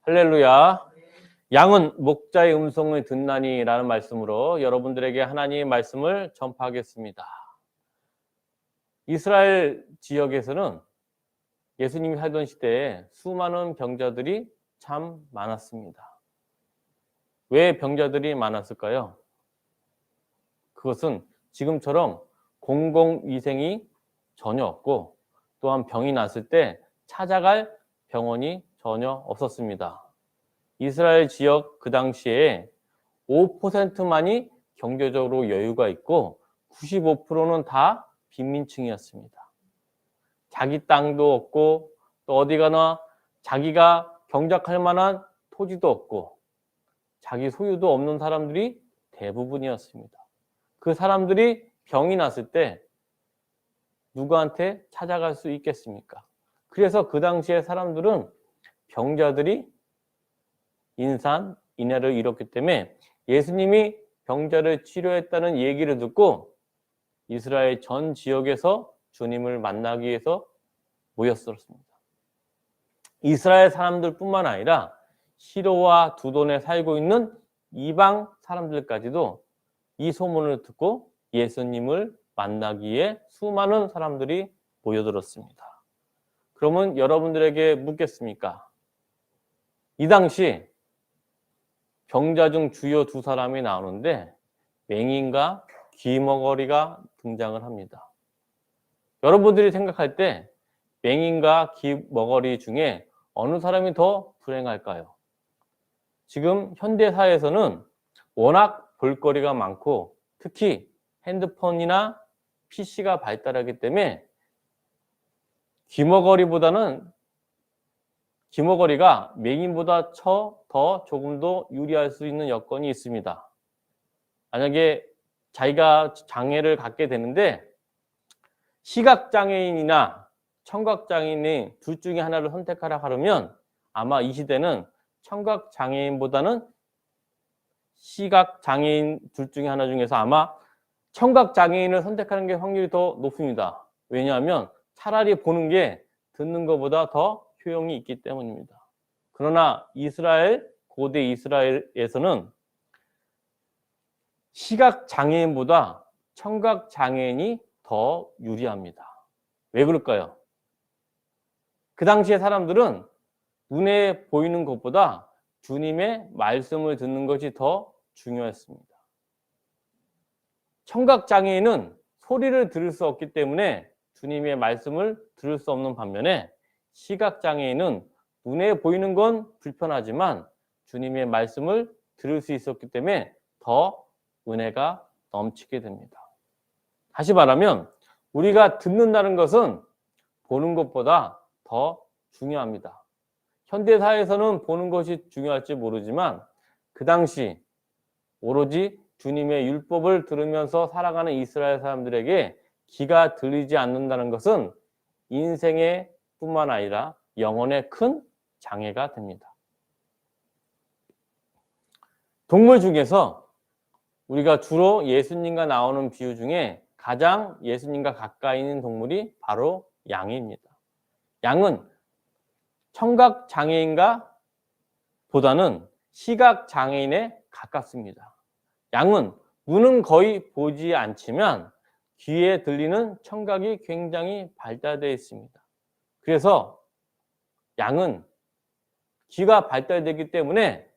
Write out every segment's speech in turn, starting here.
할렐루야. 양은 목자의 음성을 듣나니라는 말씀으로 여러분들에게 하나님의 말씀을 전파하겠습니다. 이스라엘 지역에서는 예수님이 살던 시대에 수많은 병자들이 참 많았습니다. 왜 병자들이 많았을까요? 그것은 지금처럼 공공위생이 전혀 없고 또한 병이 났을 때 찾아갈 병원이 전혀 없었습니다. 이스라엘 지역 그 당시에 5%만이 경제적으로 여유가 있고 95%는 다 빈민층이었습니다. 자기 땅도 없고 또 어디 가나 자기가 경작할 만한 토지도 없고 자기 소유도 없는 사람들이 대부분이었습니다. 그 사람들이 병이 났을 때 누구한테 찾아갈 수 있겠습니까? 그래서 그 당시에 사람들은 병자들이 인산인해를 잃었기 때문에 예수님이 병자를 치료했다는 얘기를 듣고 이스라엘 전 지역에서 주님을 만나기 위해서 모였었습니다. 이스라엘 사람들뿐만 아니라 시로와 두돈에 살고 있는 이방 사람들까지도 이 소문을 듣고 예수님을 만나기 위해 수많은 사람들이 모여들었습니다. 그러면 여러분들에게 묻겠습니까? 이 당시 병자 중 주요 두 사람이 나오는데 맹인과 귀머거리가 등장을 합니다. 여러분들이 생각할 때 맹인과 귀머거리 중에 어느 사람이 더 불행할까요? 지금 현대사회에서는 워낙 볼거리가 많고 특히 핸드폰이나 PC가 발달하기 때문에 귀머거리가 맹인보다 더 조금 더 유리할 수 있는 여건이 있습니다. 만약에 자기가 장애를 갖게 되는데 시각장애인이나 청각장애인이 둘 중에 하나를 선택하라 하면 아마 이 시대는 청각장애인보다는 시각장애인 둘 중에 하나 중에서 아마 청각장애인을 선택하는 게 확률이 더 높습니다. 왜냐하면 차라리 보는 게 듣는 것보다 더 효용이 있기 때문입니다. 그러나 고대 이스라엘에서는 시각장애인보다 청각장애인이 더 유리합니다. 왜 그럴까요? 그 당시에 사람들은 눈에 보이는 것보다 주님의 말씀을 듣는 것이 더 중요했습니다. 청각장애인은 소리를 들을 수 없기 때문에 주님의 말씀을 들을 수 없는 반면에 시각장애인은 눈에 보이는 건 불편하지만 주님의 말씀을 들을 수 있었기 때문에 더 은혜가 넘치게 됩니다. 다시 말하면 우리가 듣는다는 것은 보는 것보다 더 중요합니다. 현대사회에서는 보는 것이 중요할지 모르지만 그 당시 오로지 주님의 율법을 들으면서 살아가는 이스라엘 사람들에게 귀가 들리지 않는다는 것은 인생의 뿐만 아니라 영혼에 큰 장애가 됩니다. 동물 중에서 우리가 주로 예수님과 나오는 비유 중에 가장 예수님과 가까이 있는 동물이 바로 양입니다. 양은 청각장애인과 보다는 시각장애인에 가깝습니다. 양은 눈은 거의 보지 않지만 귀에 들리는 청각이 굉장히 발달되어 있습니다. 그래서 양은 귀가 발달되기 때문에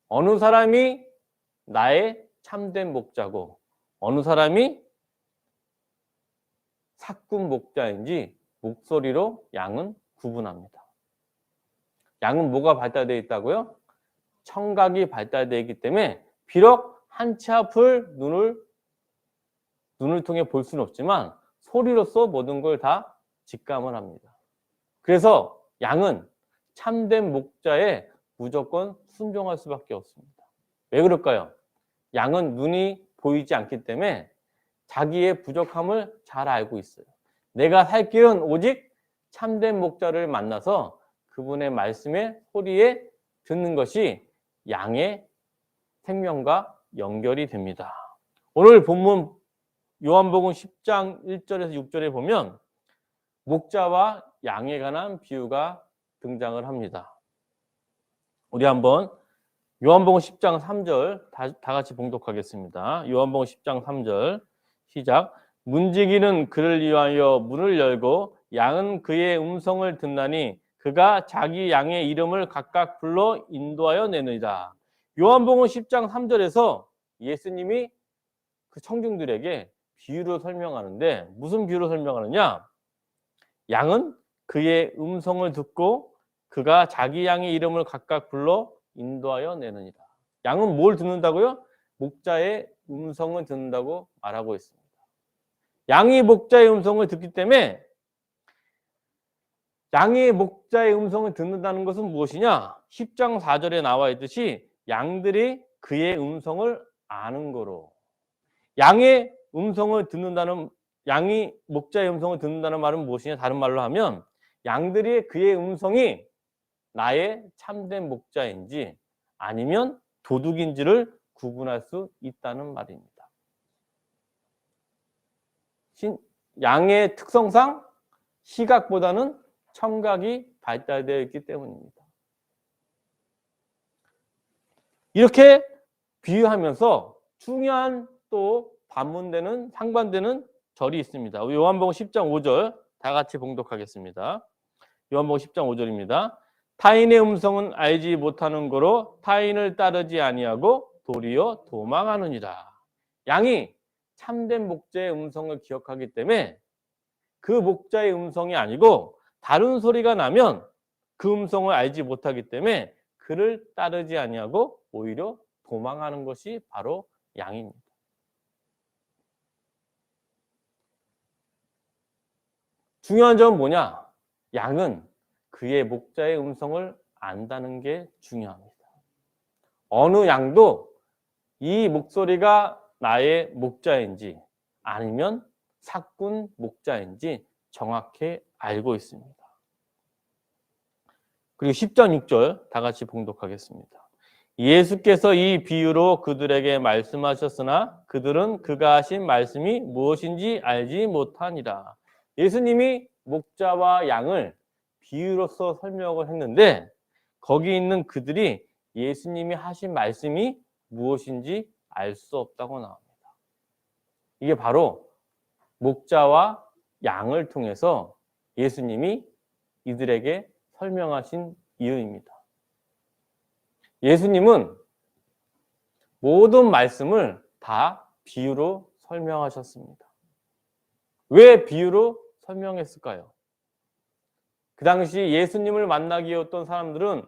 어느 사람이 나의 참된 목자고 어느 사람이 삭군 목자인지 목소리로 양은 구분합니다. 양은 뭐가 발달되어 있다고요? 청각이 발달되어 있기 때문에 비록 한 치 앞을 눈을 통해 볼 수는 없지만 소리로서 모든 걸 다 직감을 합니다. 그래서 양은 참된 목자에 무조건 순종할 수밖에 없습니다. 왜 그럴까요? 양은 눈이 보이지 않기 때문에 자기의 부족함을 잘 알고 있어요. 내가 살 길은 오직 참된 목자를 만나서 그분의 말씀에 소리에 듣는 것이 양의 생명과 연결이 됩니다. 오늘 본문 요한복음 10장 1절에서 6절에 보면 목자와 양에 관한 비유가 등장을 합니다. 우리 한번 요한복음 10장 3절 다 같이 봉독하겠습니다. 요한복음 10장 3절 시작. 문지기는 그를 위하여 문을 열고 양은 그의 음성을 듣나니 그가 자기 양의 이름을 각각 불러 인도하여 내느니라. 요한복음 10장 3절에서 예수님이 그 청중들에게 비유로 설명하는데 무슨 비유로 설명하느냐? 양은 그의 음성을 듣고 그가 자기 양의 이름을 각각 불러 인도하여 내느니라. 양은 뭘 듣는다고요? 목자의 음성을 듣는다고 말하고 있습니다. 양이 목자의 음성을 듣기 때문에 양이 목자의 음성을 듣는다는 것은 무엇이냐? 10장 4절에 나와 있듯이 양들이 그의 음성을 아는 거로. 양의 음성을 듣는다는 양이 목자의 음성을 듣는다는 말은 무엇이냐? 다른 말로 하면 양들이 그의 음성이 나의 참된 목자인지 아니면 도둑인지를 구분할 수 있다는 말입니다. 양의 특성상 시각보다는 청각이 발달되어 있기 때문입니다. 이렇게 비유하면서 중요한 또 반문되는 상반되는 절이 있습니다. 요한복음 10장 5절 다 같이 봉독하겠습니다. 요한복음 10장 5절입니다. 타인의 음성은 알지 못하는 거로 타인을 따르지 아니하고 도리어 도망하느니라. 양이 참된 목자의 음성을 기억하기 때문에 그 목자의 음성이 아니고 다른 소리가 나면 그 음성을 알지 못하기 때문에 그를 따르지 아니하고 오히려 도망하는 것이 바로 양입니다. 중요한 점은 뭐냐? 양은 그의 목자의 음성을 안다는 게 중요합니다. 어느 양도 이 목소리가 나의 목자인지 아니면 삭군 목자인지 정확히 알고 있습니다. 그리고 10장 6절 다 같이 봉독하겠습니다. 예수께서 이 비유로 그들에게 말씀하셨으나 그들은 그가 하신 말씀이 무엇인지 알지 못하니라. 예수님이 목자와 양을 비유로서 설명을 했는데 거기 있는 그들이 예수님이 하신 말씀이 무엇인지 알 수 없다고 나옵니다. 이게 바로 목자와 양을 통해서 예수님이 이들에게 설명하신 이유입니다. 예수님은 모든 말씀을 다 비유로 설명하셨습니다. 왜 비유로 설명했을까요? 그 당시 예수님을 만나기 위했던 사람들은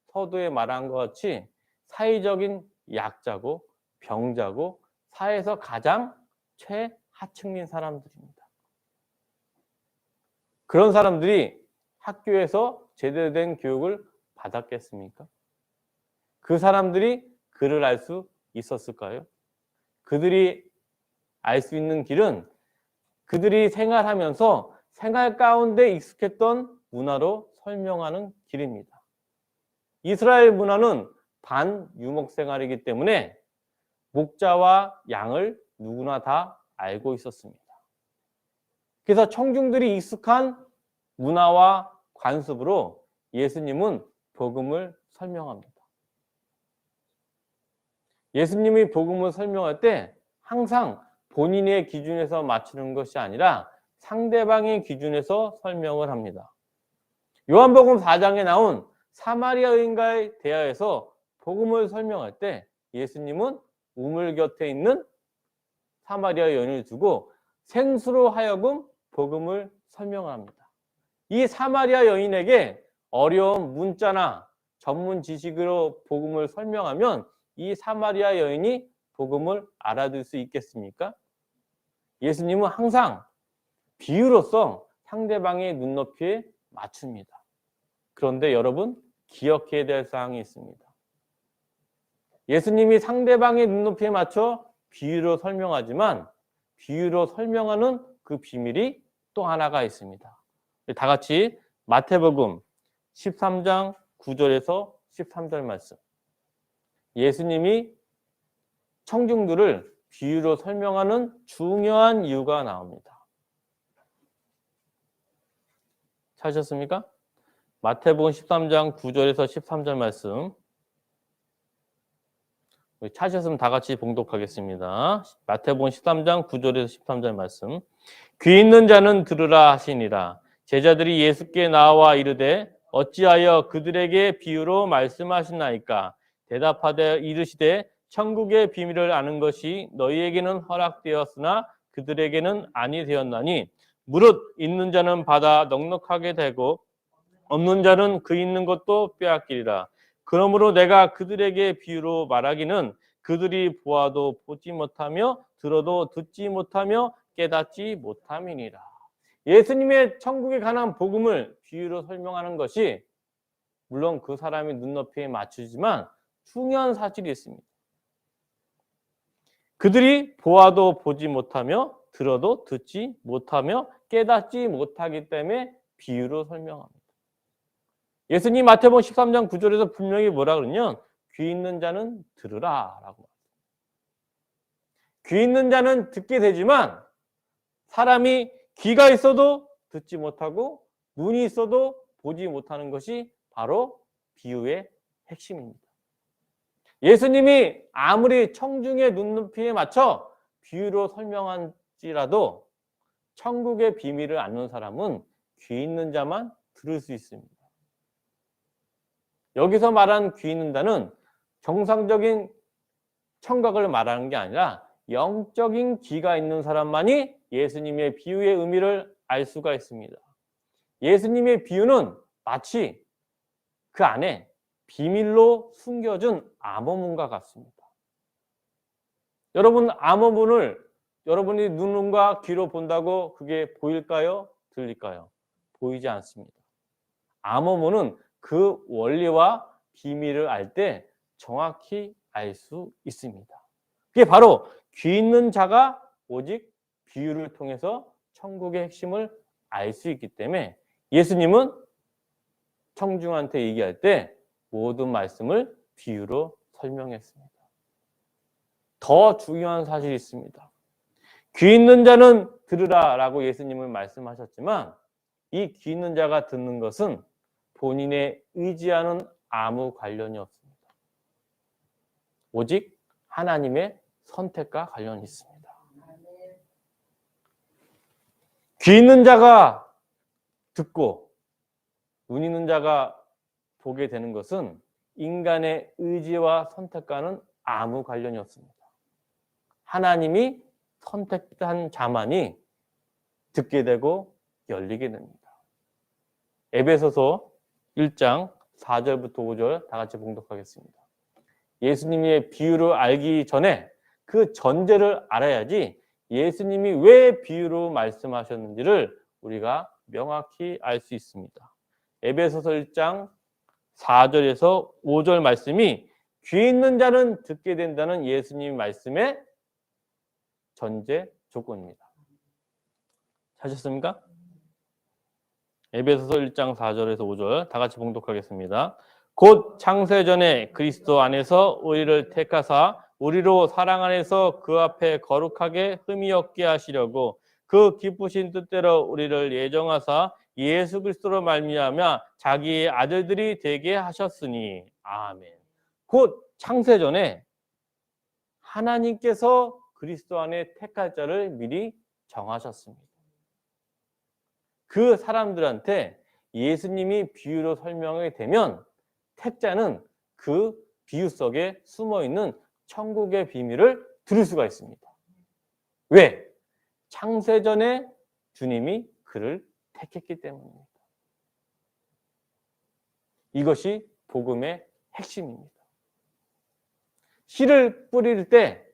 서두에 말한 것 같이 사회적인 약자고 병자고 사회에서 가장 최하층인 사람들입니다. 그런 사람들이 학교에서 제대로 된 교육을 받았겠습니까? 그 사람들이 그를 알 수 있었을까요? 그들이 알 수 있는 길은 그들이 생활하면서 생활 가운데 익숙했던 문화로 설명하는 길입니다. 이스라엘 문화는 반유목 생활이기 때문에 목자와 양을 누구나 다 알고 있었습니다. 그래서 청중들이 익숙한 문화와 관습으로 예수님은 복음을 설명합니다. 예수님이 복음을 설명할 때 항상 본인의 기준에서 맞추는 것이 아니라 상대방의 기준에서 설명을 합니다. 요한복음 4장에 나온 사마리아 여인과의 대화에서 복음을 설명할 때 예수님은 우물 곁에 있는 사마리아 여인을 두고 생수로 하여금 복음을 설명합니다. 이 사마리아 여인에게 어려운 문자나 전문 지식으로 복음을 설명하면 이 사마리아 여인이 복음을 알아들 수 있겠습니까? 예수님은 항상 비유로서 상대방의 눈높이에 맞춥니다. 그런데 여러분 기억해야 될 사항이 있습니다. 예수님이 상대방의 눈높이에 맞춰 비유로 설명하지만 비유로 설명하는 그 비밀이 또 하나가 있습니다. 다 같이 마태복음 13장 9절에서 13절 말씀. 예수님이 청중들을 비유로 설명하는 중요한 이유가 나옵니다. 찾으셨습니까? 마태복음 13장 9절에서 13절 말씀 찾으셨으면 다 같이 봉독하겠습니다. 마태복음 13장 9절에서 13절 말씀. 귀 있는 자는 들으라 하시니라. 제자들이 예수께 나와 이르되 어찌하여 그들에게 비유로 말씀하시나이까? 대답하되 이르시되 천국의 비밀을 아는 것이 너희에게는 허락되었으나 그들에게는 아니 되었나니 무릇 있는 자는 받아 넉넉하게 되고 없는 자는 그 있는 것도 빼앗기리라. 그러므로 내가 그들에게 비유로 말하기는 그들이 보아도 보지 못하며 들어도 듣지 못하며 깨닫지 못함이니라. 예수님의 천국에 관한 복음을 비유로 설명하는 것이 물론 그 사람의 눈높이에 맞추지만 중요한 사실이 있습니다. 그들이 보아도 보지 못하며 들어도 듣지 못하며 깨닫지 못하기 때문에 비유로 설명합니다. 예수님 마태복음 13장 9절에서 분명히 뭐라 그러냐면 귀 있는 자는 들으라 라고. 귀 있는 자는 듣게 되지만 사람이 귀가 있어도 듣지 못하고 눈이 있어도 보지 못하는 것이 바로 비유의 핵심입니다. 예수님이 아무리 청중의 눈높이에 맞춰 비유로 설명한지라도 천국의 비밀을 아는 사람은 귀 있는 자만 들을 수 있습니다. 여기서 말한 귀 있는 자는 정상적인 청각을 말하는 게 아니라 영적인 귀가 있는 사람만이 예수님의 비유의 의미를 알 수가 있습니다. 예수님의 비유는 마치 그 안에 비밀로 숨겨진 암호문과 같습니다. 여러분, 암호문을 여러분이 눈과 귀로 본다고 그게 보일까요? 들릴까요? 보이지 않습니다. 암호문은 그 원리와 비밀을 알 때 정확히 알 수 있습니다. 그게 바로 귀 있는 자가 오직 비유를 통해서 천국의 핵심을 알 수 있기 때문에 예수님은 청중한테 얘기할 때 모든 말씀을 비유로 설명했습니다. 더 중요한 사실이 있습니다. 귀 있는 자는 들으라 라고 예수님은 말씀하셨지만 이 귀 있는 자가 듣는 것은 본인의 의지하는 아무 관련이 없습니다. 오직 하나님의 선택과 관련이 있습니다. 귀 있는 자가 듣고 눈 있는 자가 보게 되는 것은 인간의 의지와 선택과는 아무 관련이 없습니다. 하나님이 선택한 자만이 듣게 되고 열리게 됩니다. 에베소서 1장 4절부터 5절 다 같이 봉독하겠습니다. 예수님의 비유를 알기 전에 그 전제를 알아야지 예수님이 왜 비유로 말씀하셨는지를 우리가 명확히 알 수 있습니다. 에베소서 1장 4절에서 5절 말씀이 귀 있는 자는 듣게 된다는 예수님 말씀의 전제 조건입니다. 찾으셨습니까? 에베소서 1장 4절에서 5절 다 같이 봉독하겠습니다. 곧 창세전에 그리스도 안에서 우리를 택하사 우리로 사랑 안에서 그 앞에 거룩하게 흠이 없게 하시려고 그 기쁘신 뜻대로 우리를 예정하사 예수 그리스도로 말미암아 자기의 아들들이 되게 하셨으니 아멘. 곧 창세전에 하나님께서 그리스도 안에 택할 자를 미리 정하셨습니다. 그 사람들한테 예수님이 비유로 설명하게 되면 택자는 그 비유 속에 숨어있는 천국의 비밀을 들을 수가 있습니다. 왜? 창세전에 주님이 그를 택했기 때문입니다. 이것이 복음의 핵심입니다. 씨를 뿌릴 때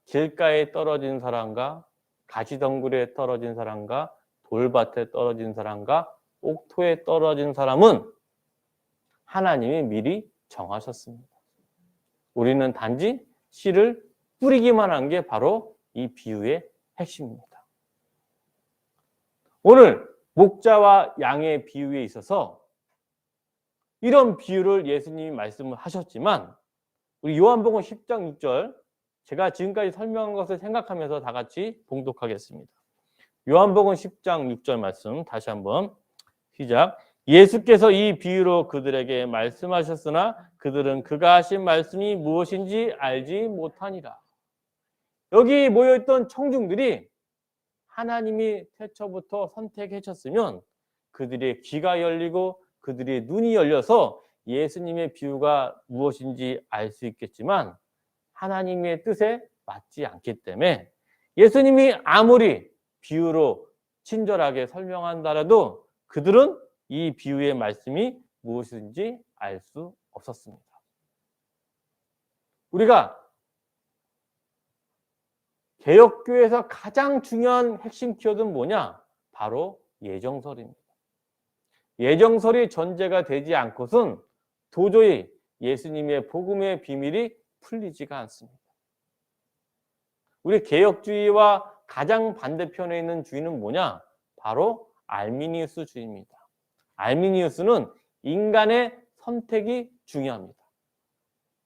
길가에 떨어진 사람과 가시덩굴에 떨어진 사람과 돌밭에 떨어진 사람과 옥토에 떨어진 사람은 하나님이 미리 정하셨습니다. 우리는 단지 씨를 뿌리기만 한 게 바로 이 비유의 핵심입니다. 오늘 목자와 양의 비유에 있어서 이런 비유를 예수님이 말씀을 하셨지만 우리 요한복음 10장 6절 제가 지금까지 설명한 것을 생각하면서 다 같이 봉독하겠습니다. 요한복음 10장 6절 말씀 다시 한번 시작. 예수께서 이 비유로 그들에게 말씀하셨으나 그들은 그가 하신 말씀이 무엇인지 알지 못하니라. 여기 모여있던 청중들이 하나님이 태초부터 선택하셨으면 그들의 귀가 열리고 그들의 눈이 열려서 예수님의 비유가 무엇인지 알 수 있겠지만 하나님의 뜻에 맞지 않기 때문에 예수님이 아무리 비유로 친절하게 설명한다라도 그들은 이 비유의 말씀이 무엇인지 알 수 없었습니다. 우리가 개혁교회에서 가장 중요한 핵심 키워드는 뭐냐? 바로 예정설입니다. 예정설이 전제가 되지 않고선 도저히 예수님의 복음의 비밀이 풀리지가 않습니다. 우리 개혁주의와 가장 반대편에 있는 주의는 뭐냐? 바로 알미니우스주의입니다. 알미니우스는 인간의 선택이 중요합니다.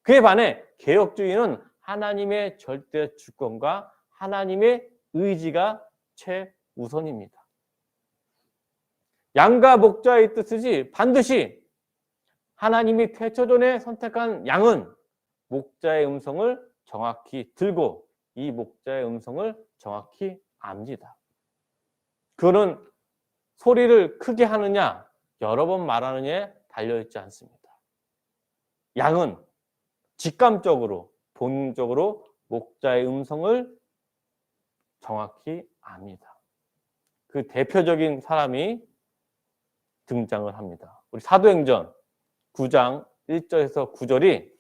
그에 반해 개혁주의는 하나님의 절대 주권과 하나님의 의지가 최우선입니다. 양과 목자의 뜻이지 반드시 하나님이 태초전에 선택한 양은 목자의 음성을 정확히 들고 이 목자의 음성을 정확히 압니다. 그는 소리를 크게 하느냐 여러 번 말하느냐에 달려있지 않습니다. 양은 직감적으로 본능적으로 목자의 음성을 정확히 압니다. 그 대표적인 사람이 등장을 합니다. 우리 사도행전 9장 1절에서 9절이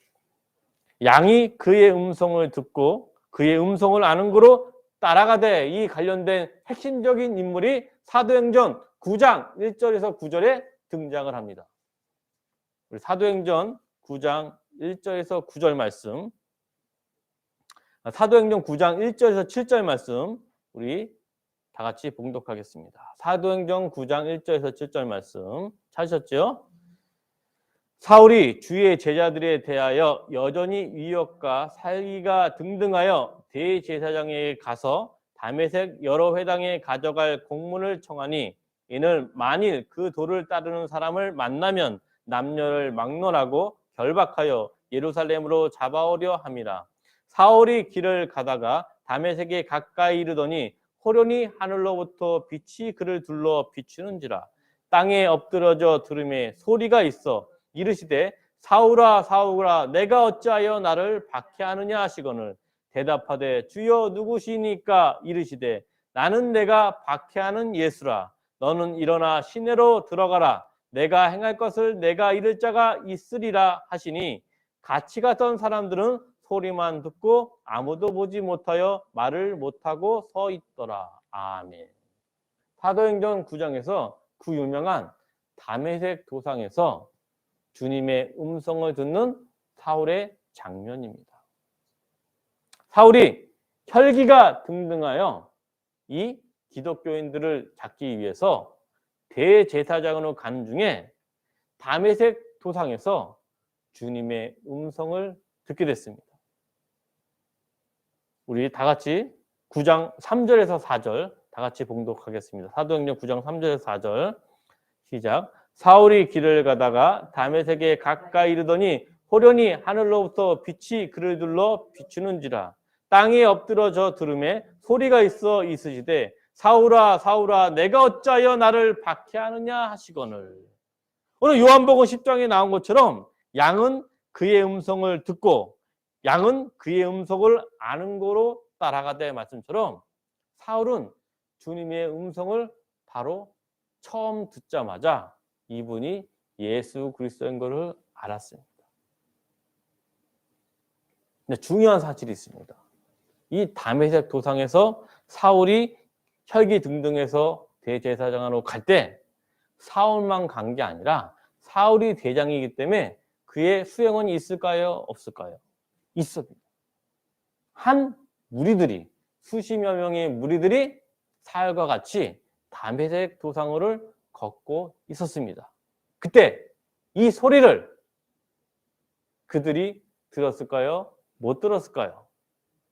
양이 그의 음성을 듣고 그의 음성을 아는 거로 따라가되 이 관련된 핵심적인 인물이 사도행전 9장 1절에서 9절에 등장을 합니다. 우리 사도행전 9장 1절에서 9절 말씀, 사도행전 9장 1절에서 7절 말씀 우리 다 같이 봉독하겠습니다. 사도행전 9장 1절에서 7절 말씀 찾으셨죠? 사울이 주의 제자들에 대하여 여전히 위협과 살기가 등등하여 대제사장에게 가서 다메섹 여러 회당에 가져갈 공문을 청하니 이는 만일 그 도를 따르는 사람을 만나면 남녀를 막론하고 결박하여 예루살렘으로 잡아오려 함이라. 사울이 길을 가다가 다메섹에 가까이 이르더니 호련히 하늘로부터 빛이 그를 둘러 비추는지라. 땅에 엎드러져 들음에 소리가 있어 이르시되 사울아 사울아 내가 어찌하여 나를 박해하느냐 하시거늘 대답하되 주여 누구시니까 이르시되 나는 내가 박해하는 예수라. 너는 일어나 시내로 들어가라. 내가 행할 것을 내가 이를 자가 있으리라 하시니 같이 갔던 사람들은 소리만 듣고 아무도 보지 못하여 말을 못하고 서 있더라. 아멘. 사도행전 9장에서 그 유명한 다메섹 도상에서 주님의 음성을 듣는 사울의 장면입니다. 사울이 혈기가 등등하여 이 기독교인들을 잡기 위해서 대제사장으로 가는 중에 다메섹 도상에서 주님의 음성을 듣게 됐습니다. 우리 다 같이 9장 3절에서 4절 다 같이 봉독하겠습니다. 사도행전 9장 3절에서 4절 시작. 사울이 길을 가다가 다메섹에 가까이 이르더니 호련히 하늘로부터 빛이 그를 둘러 비추는지라. 땅에 엎드러져 들음에 소리가 있어 있으시되 사울아 사울아 내가 어찌하여 나를 박해하느냐 하시거늘. 오늘 요한복음 10장에 나온 것처럼 양은 그의 음성을 듣고 양은 그의 음성을 아는 거로 따라가되 말씀처럼 사울은 주님의 음성을 바로 처음 듣자마자 이분이 예수 그리스도인 것을 알았습니다. 근데 중요한 사실이 있습니다. 이 다메섹 도상에서 사울이 혈기 등등해서 대제사장으로 갈 때 사울만 간 게 아니라 사울이 대장이기 때문에 그의 수행원이 있을까요? 없을까요? 있습니다. 한 무리들이 수십여 명의 무리들이 사울과 같이 다메섹 도상을 걷고 있었습니다. 그때 이 소리를 그들이 들었을까요? 못 들었을까요?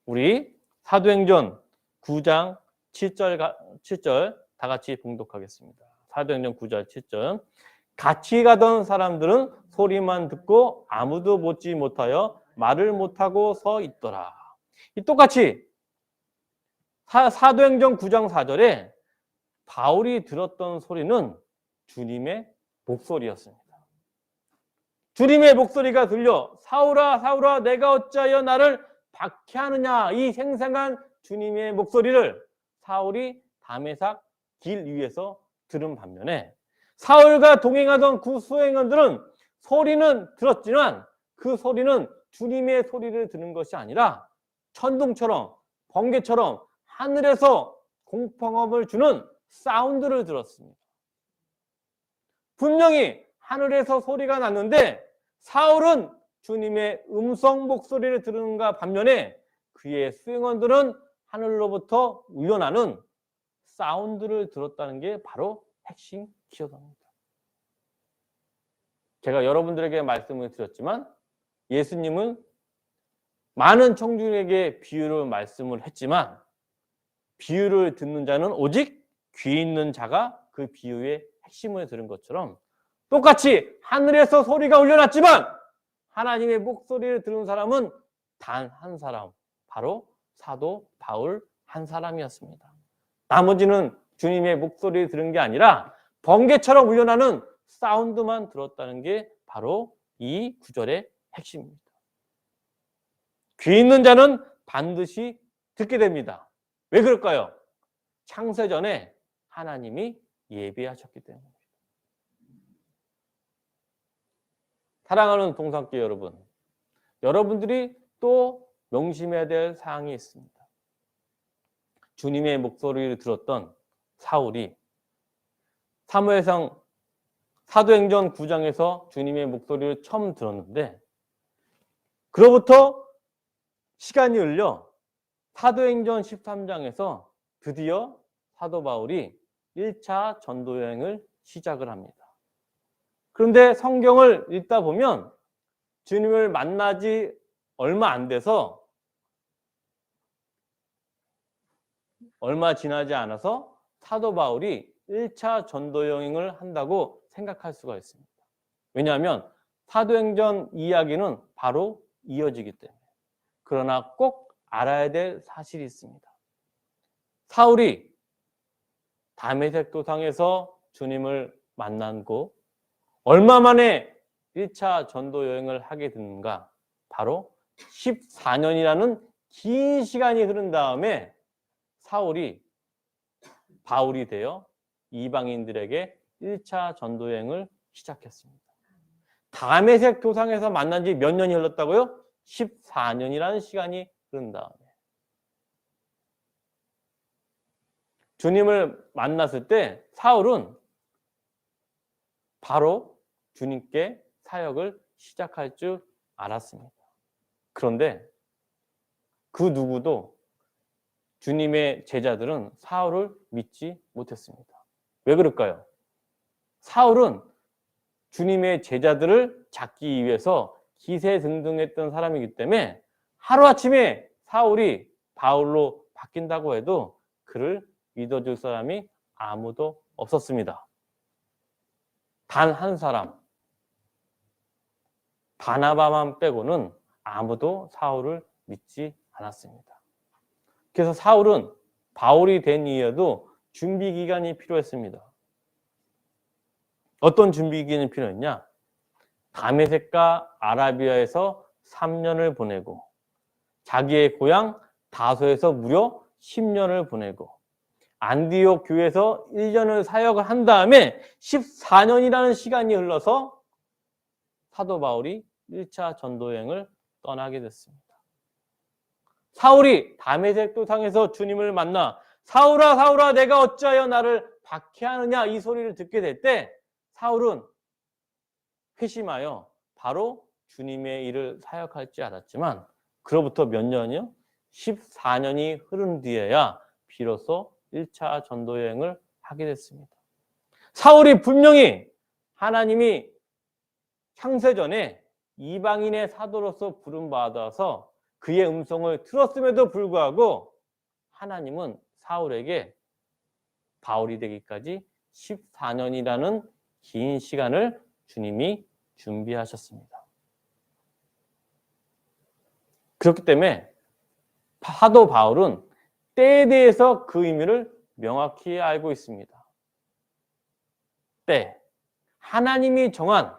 우리 사도행전 9장 7절 다 같이 봉독하겠습니다. 사도행전 9장 7절 같이 가던 사람들은 소리만 듣고 아무도 보지 못하여 말을 못하고 서 있더라. 똑같이 사도행전 9장 4절에 바울이 들었던 소리는 주님의 목소리였습니다. 주님의 목소리가 들려 사울아 사울아 내가 어찌하여 나를 박해하느냐, 이 생생한 주님의 목소리를 사울이 다메삭 길 위에서 들은 반면에 사울과 동행하던 그 수행원들은 소리는 들었지만 그 소리는 주님의 소리를 듣는 것이 아니라 천둥처럼 번개처럼 하늘에서 공포감을 주는 사운드를 들었습니다. 분명히 하늘에서 소리가 났는데 사울은 주님의 음성 목소리를 들은가 반면에 그의 수행원들은 하늘로부터 울려나는 사운드를 들었다는 게 바로 핵심 키워드입니다. 제가 여러분들에게 말씀을 드렸지만 예수님은 많은 청중에게 비유를 말씀을 했지만 비유를 듣는 자는 오직 귀 있는 자가 그 비유의 핵심을 들은 것처럼 똑같이 하늘에서 소리가 울려났지만 하나님의 목소리를 들은 사람은 단 한 사람, 바로 사도 바울 한 사람이었습니다. 나머지는 주님의 목소리를 들은 게 아니라 번개처럼 울려나는 사운드만 들었다는 게 바로 이 구절의 핵심입니다. 귀 있는 자는 반드시 듣게 됩니다. 왜 그럴까요? 창세전에 하나님이 예비하셨기 때문입니다. 사랑하는 동산교회 여러분, 여러분들이 또 명심해야 될 사항이 있습니다. 주님의 목소리를 들었던 사울이 사무엘상 사도행전 9장에서 주님의 목소리를 처음 들었는데 그로부터 시간이 흘려 사도행전 13장에서 드디어 사도 바울이 1차 전도 여행을 시작을 합니다. 그런데 성경을 읽다 보면 주님을 만나지 얼마 안 돼서 얼마 지나지 않아서 사도 바울이 1차 전도 여행을 한다고 생각할 수가 있습니다. 왜냐하면 사도행전 이야기는 바로 이어지기 때문에. 그러나 꼭 알아야 될 사실이 있습니다. 사울이 다메섹 도상에서 주님을 만나고 얼마 만에 1차 전도 여행을 하게 됐는가? 바로 14년이라는 긴 시간이 흐른 다음에 사울이 바울이 되어 이방인들에게 1차 전도 여행을 시작했습니다. 다메섹 도상에서 만난 지 몇 년이 흘렀다고요? 14년이라는 시간이 흐른 다음에 주님을 만났을 때 사울은 바로 주님께 사역을 시작할 줄 알았습니다. 그런데 그 누구도 주님의 제자들은 사울을 믿지 못했습니다. 왜 그럴까요? 사울은 주님의 제자들을 잡기 위해서 기세등등했던 사람이기 때문에 하루아침에 사울이 바울로 바뀐다고 해도 그를 믿어줄 사람이 아무도 없었습니다. 단 한 사람, 바나바만 빼고는 아무도 사울을 믿지 않았습니다. 그래서 사울은 바울이 된 이후에도 준비 기간이 필요했습니다. 어떤 준비 기간이 필요했냐? 다메섹과 아라비아에서 3년을 보내고 자기의 고향 다소에서 무려 10년을 보내고 안디옥 교회에서 1년을 사역을 한 다음에 14년이라는 시간이 흘러서 사도 바울이 1차 전도 여행을 떠나게 됐습니다. 사울이 다메섹 도상에서 주님을 만나 사울아 사울아 내가 어찌하여 나를 박해하느냐 이 소리를 듣게 될 때 사울은 회심하여 바로 주님의 일을 사역할 줄 알았지만 그로부터 몇 년이요? 14년이 흐른 뒤에야 비로소 1차 전도 여행을 하게 됐습니다. 사울이 분명히 하나님이 창세전에 이방인의 사도로서 부름받아서 그의 음성을 들었음에도 불구하고 하나님은 사울에게 바울이 되기까지 14년이라는 긴 시간을 주님이 준비하셨습니다. 그렇기 때문에 사도 바울은 때에 대해서 그 의미를 명확히 알고 있습니다. 때, 하나님이 정한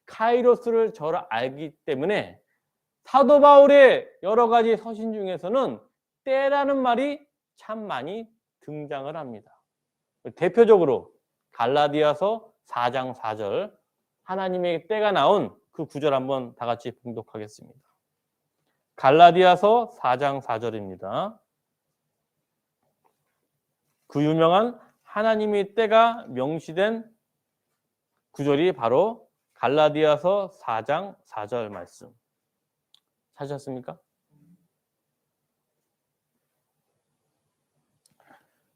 카이로스를 잘 알기 때문에 사도 바울의 여러 가지 서신 중에서는 때라는 말이 참 많이 등장을 합니다. 대표적으로 갈라디아서 4장 4절 하나님의 때가 나온 그 구절 한번 다 같이 봉독하겠습니다. 갈라디아서 4장 4절입니다. 그 유명한 하나님의 때가 명시된 구절이 바로 갈라디아서 4장 4절 말씀. 찾으셨습니까?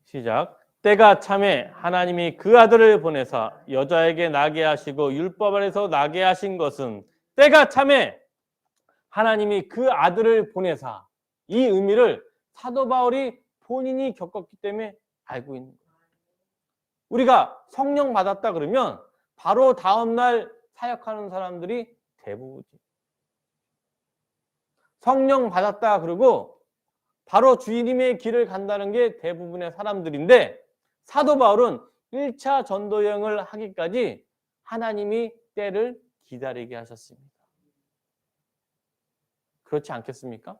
시작. 때가 참에 하나님이 그 아들을 보내사 여자에게 나게 하시고 율법 안에서 나게 하신 것은 때가 참에 하나님이 그 아들을 보내사, 이 의미를 사도 바울이 본인이 겪었기 때문에 알고 있는 거예요. 우리가 성령 받았다 그러면 바로 다음날 사역하는 사람들이 대부분이죠. 성령 받았다 그러고 바로 주님의 길을 간다는 게 대부분의 사람들인데, 사도 바울은 1차 전도 여행을 하기까지 하나님이 때를 기다리게 하셨습니다. 그렇지 않겠습니까?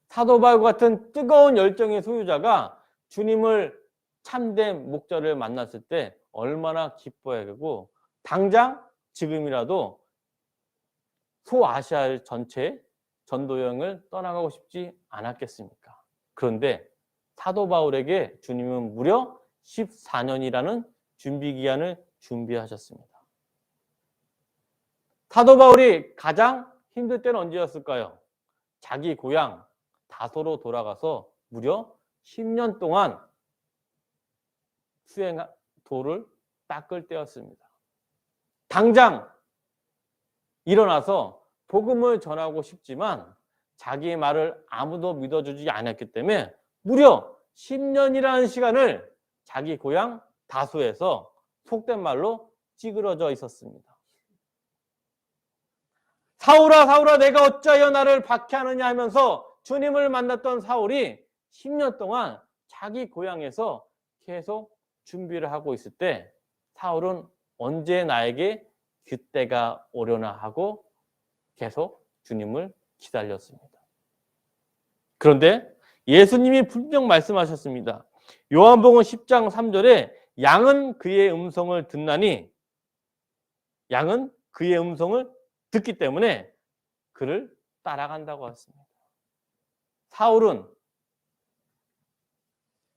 사도 바울 같은 뜨거운 열정의 소유자가 주님을 참된 목자를 만났을 때 얼마나 기뻐해야 되고, 당장 지금이라도 소아시아 전체 전도 여행을 떠나가고 싶지 않았겠습니까? 그런데 사도 바울에게 주님은 무려 14년이라는 준비 기간을 준비하셨습니다. 사도 바울이 가장 힘들 때는 언제였을까요? 자기 고향 다소로 돌아가서 무려 10년 동안 돌을 닦을 때였습니다. 당장 일어나서 복음을 전하고 싶지만 자기의 말을 아무도 믿어주지 않았기 때문에 무려 10년이라는 시간을 자기 고향 다소에서 속된 말로 찌그러져 있었습니다. 사울아 사울아 내가 어찌하여 나를 박해하느냐 하면서 주님을 만났던 사울이 10년 동안 자기 고향에서 계속 준비를 하고 있을 때 사울은 언제 나에게 그때가 오려나 하고 계속 주님을 기다렸습니다. 그런데 예수님이 분명 말씀하셨습니다. 요한복음 10장 3절에 양은 그의 음성을 듣나니, 양은 그의 음성을 듣기 때문에 그를 따라간다고 했습니다. 사울은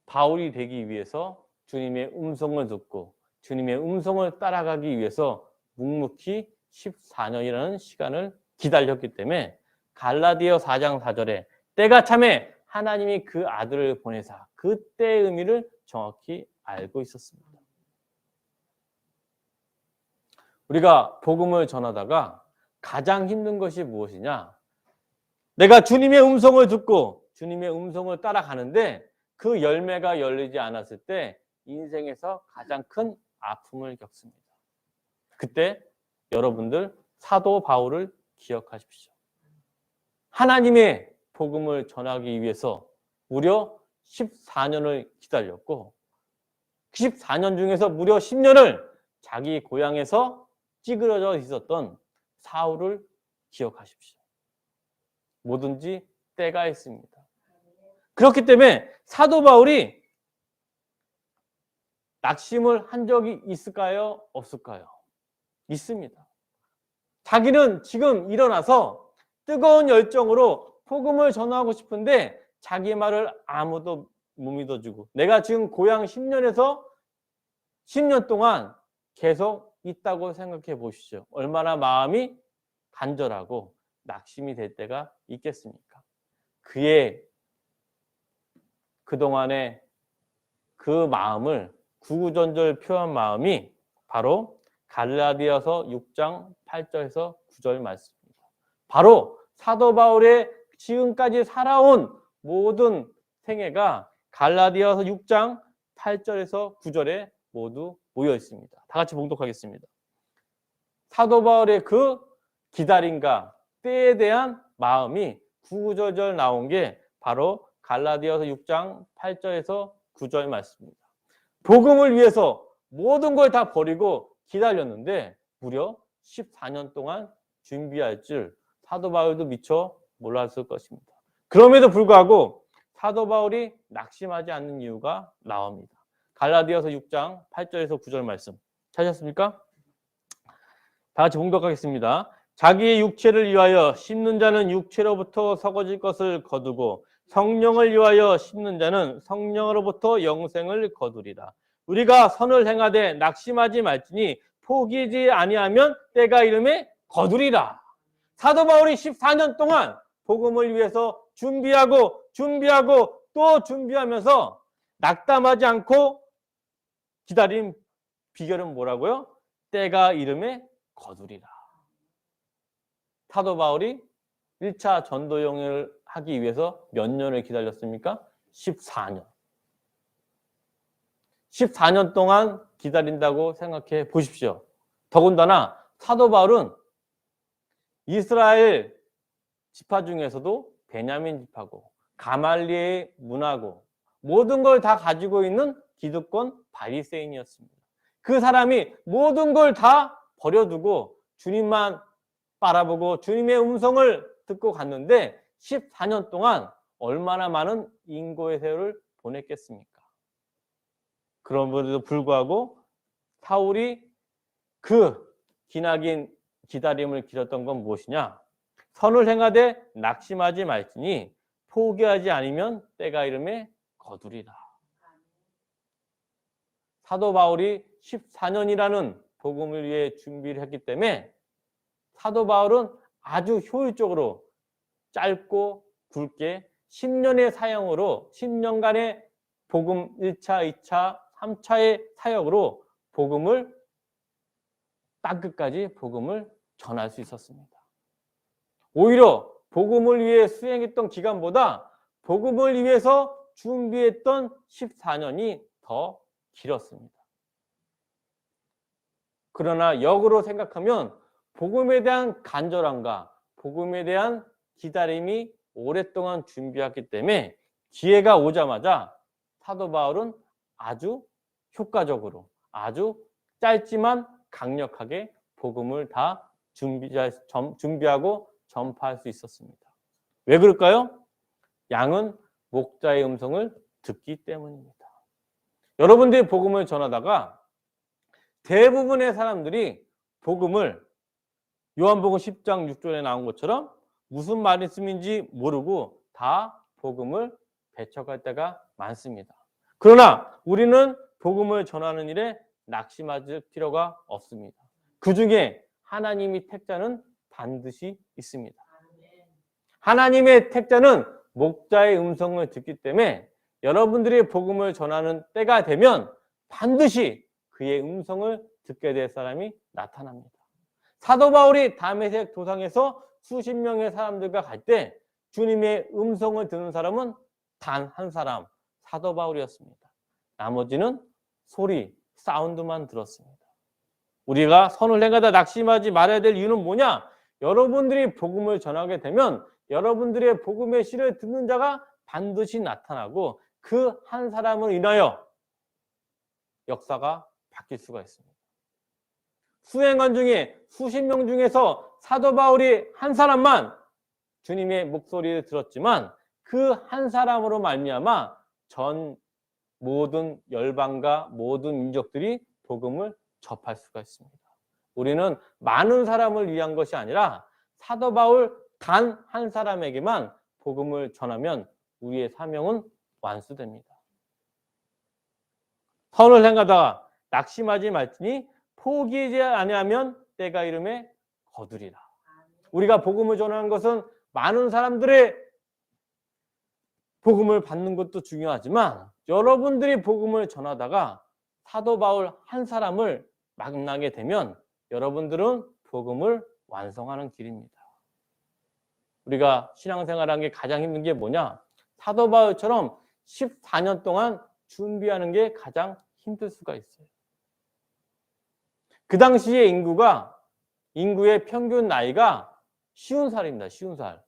바울이 되기 위해서 주님의 음성을 듣고 주님의 음성을 따라가기 위해서 묵묵히 14년이라는 시간을 기다렸기 때문에 갈라디아 4장 4절에 때가 참에 하나님이 그 아들을 보내사, 그때의 의미를 정확히 알고 있었습니다. 우리가 복음을 전하다가 가장 힘든 것이 무엇이냐? 내가 주님의 음성을 듣고 주님의 음성을 따라가는데 그 열매가 열리지 않았을 때 인생에서 가장 큰 아픔을 겪습니다. 그때 여러분들 사도 바울을 기억하십시오. 하나님의 복음을 전하기 위해서 무려 14년을 기다렸고, 14년 중에서 무려 10년을 자기 고향에서 찌그러져 있었던 사울을 기억하십시오. 뭐든지 때가 있습니다. 그렇기 때문에 사도 바울이 낙심을 한 적이 있을까요? 없을까요? 있습니다. 자기는 지금 일어나서 뜨거운 열정으로 복음을 전하고 싶은데 자기 말을 아무도 못 믿어주고, 내가 지금 고향 10년에서 10년 동안 계속 있다고 생각해 보십시오. 얼마나 마음이 간절하고 낙심이 될 때가 있겠습니까? 그의 그동안의 그 마음을 구구절절 표한 마음이 바로 갈라디아서 6장 8절에서 9절 말씀입니다. 바로 사도 바울의 지금까지 살아온 모든 생애가 갈라디아서 6장 8절에서 9절에 모두 모여 있습니다. 다 같이 봉독하겠습니다. 사도 바울의 그 기다림과 때에 대한 마음이 구구절절 나온 게 바로 갈라디아서 6장 8절에서 9절 말씀입니다. 복음을 위해서 모든 걸 다 버리고 기다렸는데 무려 14년 동안 준비할 줄 사도 바울도 미처 몰랐을 것입니다. 그럼에도 불구하고 사도 바울이 낙심하지 않는 이유가 나옵니다. 갈라디아서 6장 8절에서 9절 말씀 찾으셨습니까? 다 같이 봉독하겠습니다. 자기의 육체를 위하여 심는 자는 육체로부터 썩어질 것을 거두고 성령을 위하여 심는 자는 성령으로부터 영생을 거두리라. 우리가 선을 행하되 낙심하지 말지니 포기하지 아니하면 때가 이름에 거두리라. 사도 바울이 14년 동안 복음을 위해서 준비하고 또 준비하면서 낙담하지 않고 기다린 비결은 뭐라고요? 때가 이름에 거두리라. 사도 바울이 1차 전도 여행을 하기 위해서 몇 년을 기다렸습니까? 14년. 14년 동안 기다린다고 생각해 보십시오. 더군다나 사도 바울은 이스라엘 지파 중에서도 베냐민 지파고 가말리의 문화고 모든 걸 다 가지고 있는 기득권 바리새인이었습니다. 그 사람이 모든 걸 다 버려두고 주님만 바라보고 주님의 음성을 듣고 갔는데 14년 동안 얼마나 많은 인고의 세월을 보냈겠습니까? 그럼에도 불구하고 사울이 그 기나긴 기다림을 기렸던 건 무엇이냐? 선을 행하되 낙심하지 말지니 포기하지 않으면 때가 이름에 거두리라. 사도 바울이 14년이라는 복음을 위해 준비를 했기 때문에 사도 바울은 아주 효율적으로 짧고 굵게 10년의 사역으로 10년간의 복음 1차, 2차, 3차의 사역으로 복음을 땅끝까지 복음을 전할 수 있었습니다. 오히려 복음을 위해 수행했던 기간보다 복음을 위해서 준비했던 14년이 더 길었습니다. 그러나 역으로 생각하면 복음에 대한 간절함과 복음에 대한 기다림이 오랫동안 준비했기 때문에 기회가 오자마자 사도 바울은 아주 효과적으로 아주 짧지만 강력하게 복음을 다 준비하고 전파할 수 있었습니다. 왜 그럴까요? 양은 목자의 음성을 듣기 때문입니다. 여러분들이 복음을 전하다가 대부분의 사람들이 복음을 요한복음 10장 6절에 나온 것처럼 무슨 말씀인지 모르고 다 복음을 배척할 때가 많습니다. 그러나 우리는 복음을 전하는 일에 낙심할 필요가 없습니다. 그 중에 하나님의 택자는 반드시 있습니다. 하나님의 택자는 목자의 음성을 듣기 때문에 여러분들이 복음을 전하는 때가 되면 반드시 그의 음성을 듣게 될 사람이 나타납니다. 사도 바울이 다메섹 도상에서 수십 명의 사람들과 갈 때 주님의 음성을 듣는 사람은 단 한 사람, 사도 바울이었습니다. 나머지는 소리, 사운드만 들었습니다. 우리가 선을 행하다 낙심하지 말아야 될 이유는 뭐냐? 여러분들이 복음을 전하게 되면 여러분들의 복음의 씨를 듣는 자가 반드시 나타나고 그 한 사람을 인하여 역사가 바뀔 수가 있습니다. 수행관 중에 수십 명 중에서 사도 바울이 한 사람만 주님의 목소리를 들었지만 그 한 사람으로 말미암아 전 모든 열방과 모든 민족들이 복음을 접할 수가 있습니다. 우리는 많은 사람을 위한 것이 아니라 사도 바울 단 한 사람에게만 복음을 전하면 우리의 사명은 완수됩니다. 선을 행하다가 낙심하지 말지니 포기하지 아니하면 때가 이름에 거두리라. 우리가 복음을 전하는 것은 많은 사람들의 복음을 받는 것도 중요하지만 여러분들이 복음을 전하다가 사도 바울 한 사람을 만나게 되면 여러분들은 복음을 완성하는 길입니다. 우리가 신앙생활하는 게 가장 힘든 게 뭐냐? 사도 바울처럼 14년 동안 준비하는 게 가장 힘들 수가 있어요. 그 당시의 인구의 평균 나이가 50살입니다. 50살.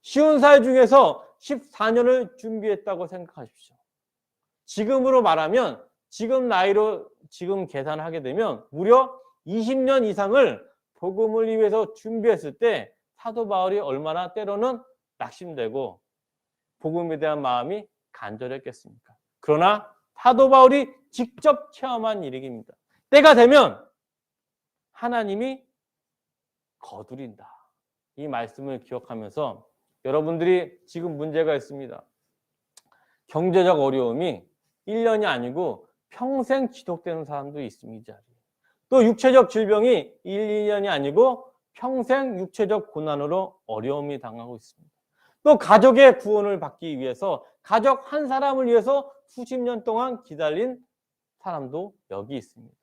50살 중에서 14년을 준비했다고 생각하십시오. 지금으로 말하면 지금 나이로 지금 계산하게 되면 무려 20년 이상을 복음을 위해서 준비했을 때 사도 바울이 얼마나 때로는 낙심되고 복음에 대한 마음이 간절했겠습니까? 그러나 사도 바울이 직접 체험한 일입니다. 때가 되면 하나님이 거두린다. 이 말씀을 기억하면서 여러분들이 지금 문제가 있습니다. 경제적 어려움이 1년이 아니고 평생 지속되는 사람도 있습니다. 또 육체적 질병이 2년이 아니고 평생 육체적 고난으로 어려움이 당하고 있습니다. 또 가족의 구원을 받기 위해서 가족 한 사람을 위해서 수십 년 동안 기다린 사람도 여기 있습니다.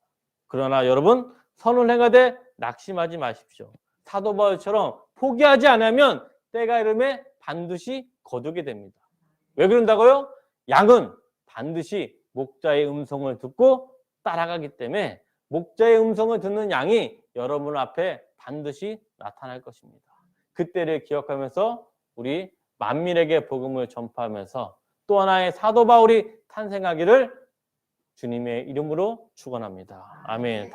그러나 여러분 선을 행하되 낙심하지 마십시오. 사도 바울처럼 포기하지 않으면 때가 이름에 반드시 거두게 됩니다. 왜 그런다고요? 양은 반드시 목자의 음성을 듣고 따라가기 때문에 목자의 음성을 듣는 양이 여러분 앞에 반드시 나타날 것입니다. 그때를 기억하면서 우리 만민에게 복음을 전파하면서 또 하나의 사도 바울이 탄생하기를 주님의 이름으로 축원합니다. 아멘.